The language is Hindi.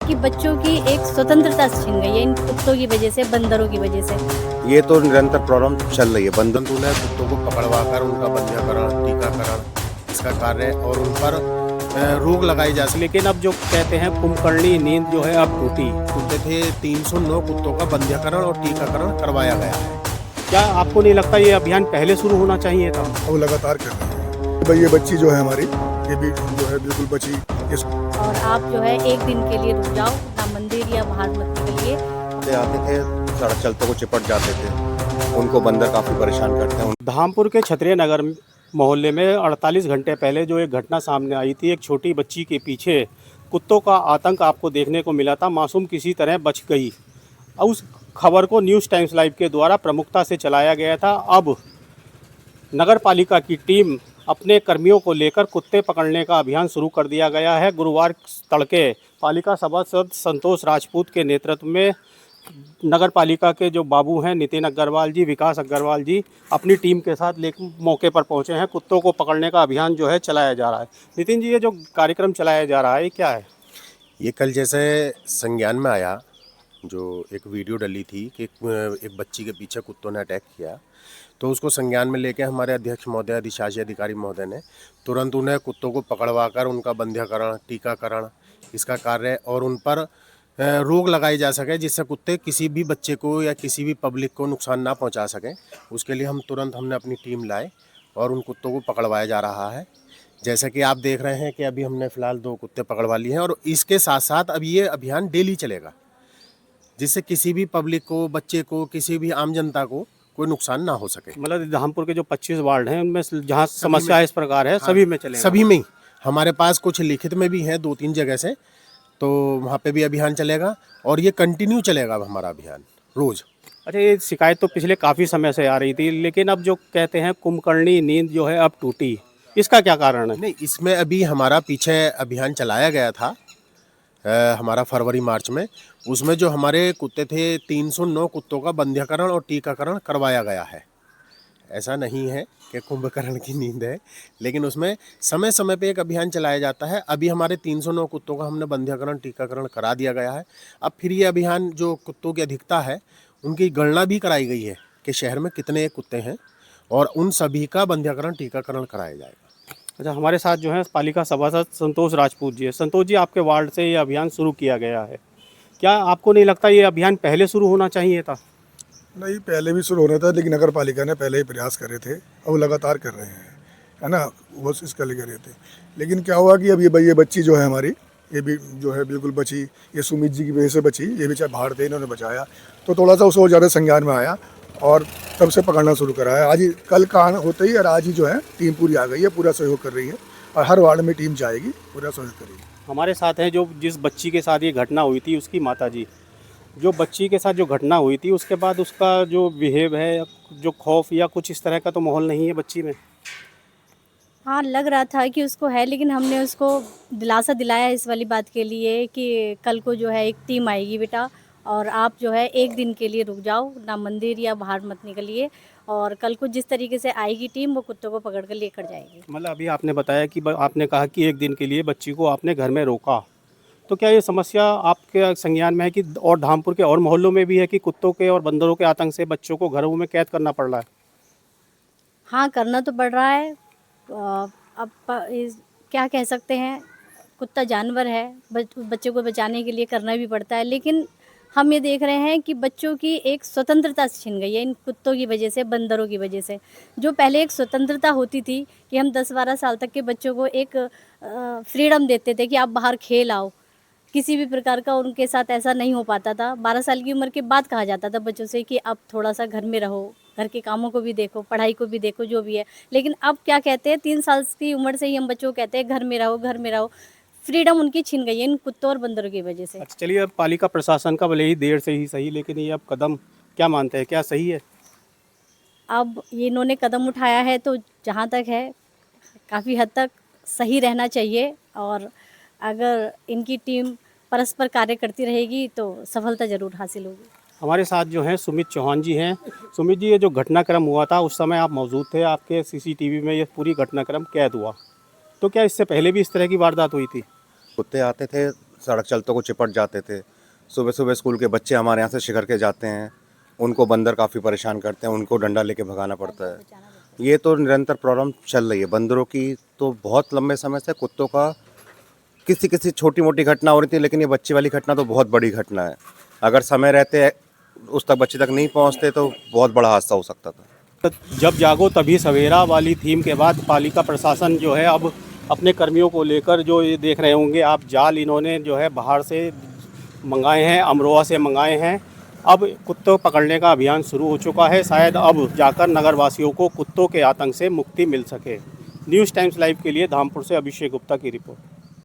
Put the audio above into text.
कि बच्चों की एक स्वतंत्रता छिन गई है इन कुत्तों की वजह से, बंदरों की वजह से। ये तो निरंतर प्रॉब्लम चल रही है। बंधन तूने कुत्तों को पकड़वा कर उनका बंधीकरण, टीकाकरण इसका कार्य और उन पर रोक लगाई जा सके। लेकिन अब जो कहते हैं कुंभकर्णी नींद जो है अब टूटी। कुत्ते थे 309 कुत्तों का बंधीकरण और टीकाकरण करवाया गया है। क्या आपको नहीं लगता ये अभियान पहले शुरू होना चाहिए था? वो लगातार कर रहे हैं भाई। ये बच्ची जो है हमारी, ये भी जो है बिल्कुल बची। और आप जो है एक दिन के लिए रुक जाओ, ना मंदिर या बाहर मत निकलिए। आते थे सड़क चलते को चिपट जाते थे, उनको बंदर काफी परेशान करते हैं। धामपुर के क्षत्रिय नगर मोहल्ले में 48 घंटे पहले जो एक घटना सामने आई थी, एक छोटी बच्ची के पीछे कुत्तों का आतंक आपको देखने को मिला था। मासूम किसी तरह बच गई। उस खबर को न्यूज़ टाइम्स लाइव के द्वारा प्रमुखता से चलाया गया था। अब नगर पालिका की टीम अपने कर्मियों को लेकर कुत्ते पकड़ने का अभियान शुरू कर दिया गया है। गुरुवार तड़के पालिका सभासद संतोष राजपूत के नेतृत्व में नगर पालिका के जो बाबू हैं नितिन अग्रवाल जी, विकास अग्रवाल जी अपनी टीम के साथ मौके पर पहुंचे हैं। कुत्तों को पकड़ने का अभियान जो है चलाया जा रहा है। नितिन जी, ये जो कार्यक्रम चलाया जा रहा है ये क्या है? ये कल जैसे संज्ञान में आया, जो एक वीडियो डली थी कि एक बच्ची के पीछे कुत्तों ने अटैक किया, तो उसको संज्ञान में लेके हमारे अध्यक्ष महोदय, अधिशासी अधिकारी महोदय ने तुरंत उन्हें कुत्तों को पकड़वा कर उनका बंधीकरण, टीकाकरण इसका कार्य और उन पर रोक लगाई जा सके, जिससे कुत्ते किसी भी बच्चे को या किसी भी पब्लिक को नुकसान ना पहुंचा सकें। उसके लिए हमने अपनी टीम लाए और उन कुत्तों को पकड़वाया जा रहा है। जैसा कि आप देख रहे हैं कि अभी हमने फ़िलहाल 2 कुत्ते पकड़वा लिए हैं और इसके साथ साथ अब ये अभियान डेली चलेगा, जिससे किसी भी पब्लिक को, बच्चे को, किसी भी आम जनता को कोई नुकसान ना हो सके। मतलब धामपुर के जो 25 वार्ड हैं उनमें जहाँ समस्या इस प्रकार है, सभी में चलेगा? सभी में ही। हमारे पास कुछ लिखित में भी है 2-3 जगह से, तो वहाँ पे भी अभियान चलेगा और ये कंटिन्यू चलेगा अब हमारा अभियान रोज़। अच्छा, ये शिकायत तो पिछले काफ़ी समय से आ रही थी, लेकिन अब जो कहते हैं कुंभकर्णी नींद जो है अब टूटी, इसका क्या कारण है? नहीं, इसमें अभी हमारा पीछे अभियान चलाया गया था हमारा फरवरी मार्च में। उसमें जो हमारे कुत्ते थे 309 कुत्तों का बंधीकरण और टीकाकरण करवाया गया है। ऐसा नहीं है कि कुंभकर्ण की नींद है, लेकिन उसमें समय समय पे एक अभियान चलाया जाता है। अभी हमारे 309 कुत्तों का हमने बंधीकरण, टीकाकरण करा दिया गया है। अब फिर ये अभियान, जो कुत्तों की अधिकता है उनकी गणना भी कराई गई है कि शहर में कितने कुत्ते हैं और उन सभी का बंधीकरण, टीकाकरण कराया जाएगा। अच्छा, हमारे साथ जो है पालिका सभासद संतोष राजपूत जी है। संतोष जी, आपके वार्ड से ये अभियान शुरू किया गया है, क्या आपको नहीं लगता ये अभियान पहले शुरू होना चाहिए था? नहीं, पहले भी शुरू हो रहा था, लेकिन नगर पालिका ने पहले ही प्रयास करे थे और वो लगातार कर रहे हैं, है ना। वो इसका लेकर रहे थे, लेकिन क्या हुआ कि अब ये बच्ची जो है हमारी, ये भी जो है बिल्कुल बची। ये सुमित जी की वजह से बची। ये भी चाहे बाहर थे, इन्होंने बचाया, तो थोड़ा सा उसको ज़्यादा संज्ञान में आया और तब से पकड़ना शुरू करा है। आज ही, कल का होते ही और आज ही जो है टीम पूरी आ गई है, पूरा सहयोग कर रही है और हर वार्ड में टीम जाएगी, पूरा सहयोग करेगी। हमारे साथ हैं जो जिस बच्ची के साथ ये घटना हुई थी उसकी माता जी। जो बच्ची के साथ जो घटना हुई थी उसके बाद उसका जो बिहेव है, जो खौफ या कुछ इस तरह का तो माहौल नहीं है बच्ची में? हाँ, लग रहा था कि उसको है, लेकिन हमने उसको दिलासा दिलाया इस वाली बात के लिए कि कल को जो है एक टीम आएगी बेटा, और आप जो है एक दिन के लिए रुक जाओ, ना मंदिर या बाहर मत निकलिए, और कल को जिस तरीके से आएगी टीम वो कुत्तों को पकड़ कर लेकर जाएगी। मतलब अभी आपने बताया कि आपने कहा कि एक दिन के लिए बच्ची को आपने घर में रोका, तो क्या ये समस्या आपके संज्ञान में है कि और धामपुर के और मोहल्लों में भी है कि कुत्तों के और बंदरों के आतंक से बच्चों को घरों में कैद करना पड़ रहा है? हाँ, करना तो पड़ रहा है। अब क्या कह सकते हैं, कुत्ता जानवर है, बच्चे को बचाने के लिए करना भी पड़ता है, लेकिन हम ये देख रहे हैं कि बच्चों की एक स्वतंत्रता छिन गई है इन कुत्तों की वजह से, बंदरों की वजह से। जो पहले एक स्वतंत्रता होती थी कि हम 10-12 साल तक के बच्चों को एक फ्रीडम देते थे कि आप बाहर खेल आओ, किसी भी प्रकार का उनके साथ ऐसा नहीं हो पाता था। 12 साल की उम्र के बाद कहा जाता था बच्चों से कि अब थोड़ा सा घर में रहो, घर के कामों को भी देखो, पढ़ाई को भी देखो, जो भी है। लेकिन अब क्या कहते हैं, 3 साल की उम्र से ही हम बच्चों को कहते हैं घर में रहो, घर में रहो। फ्रीडम उनकी छिन गई है इन कुत्तों और बंदरों की वजह से। अच्छा, चलिए, अब पालिका प्रशासन का भले ही देर से ही सही, लेकिन ये अब कदम क्या मानते हैं, क्या सही है? अब ये इन्होंने कदम उठाया है तो जहाँ तक है काफ़ी हद तक सही रहना चाहिए, और अगर इनकी टीम परस्पर कार्य करती रहेगी तो सफलता ज़रूर हासिल होगी। हमारे साथ जो हैं सुमित चौहान जी हैं। सुमित जी, ये जो घटनाक्रम हुआ था उस समय आप मौजूद थे, आपके सीसीटीवी में ये पूरी घटनाक्रम कैद हुआ, तो क्या इससे पहले भी इस तरह की वारदात हुई थी? कुत्ते आते थे सड़क चलतों को चिपट जाते थे। सुबह सुबह स्कूल के बच्चे हमारे यहाँ से शिकर के जाते हैं, उनको बंदर काफ़ी परेशान करते हैं, उनको डंडा लेके भगाना पड़ता है। ये तो निरंतर प्रॉब्लम चल रही है बंदरों की। तो बहुत लंबे समय से कुत्तों का किसी छोटी मोटी घटना हो रही थी, लेकिन ये बच्ची वाली घटना तो बहुत बड़ी घटना है। अगर समय रहते उस तक बच्चे तक नहीं पहुँचते तो बहुत बड़ा हादसा हो सकता था। जब जागो तभी सवेरा वाली थीम के बाद पालिका प्रशासन जो है अब अपने कर्मियों को लेकर, जो ये देख रहे होंगे आप, जाल इन्होंने जो है बाहर से मंगाए हैं, अमरोहा से मंगाए हैं। अब कुत्तों पकड़ने का अभियान शुरू हो चुका है। शायद अब जाकर नगरवासियों को कुत्तों के आतंक से मुक्ति मिल सके। न्यूज़ टाइम्स लाइव के लिए धामपुर से अभिषेक गुप्ता की रिपोर्ट।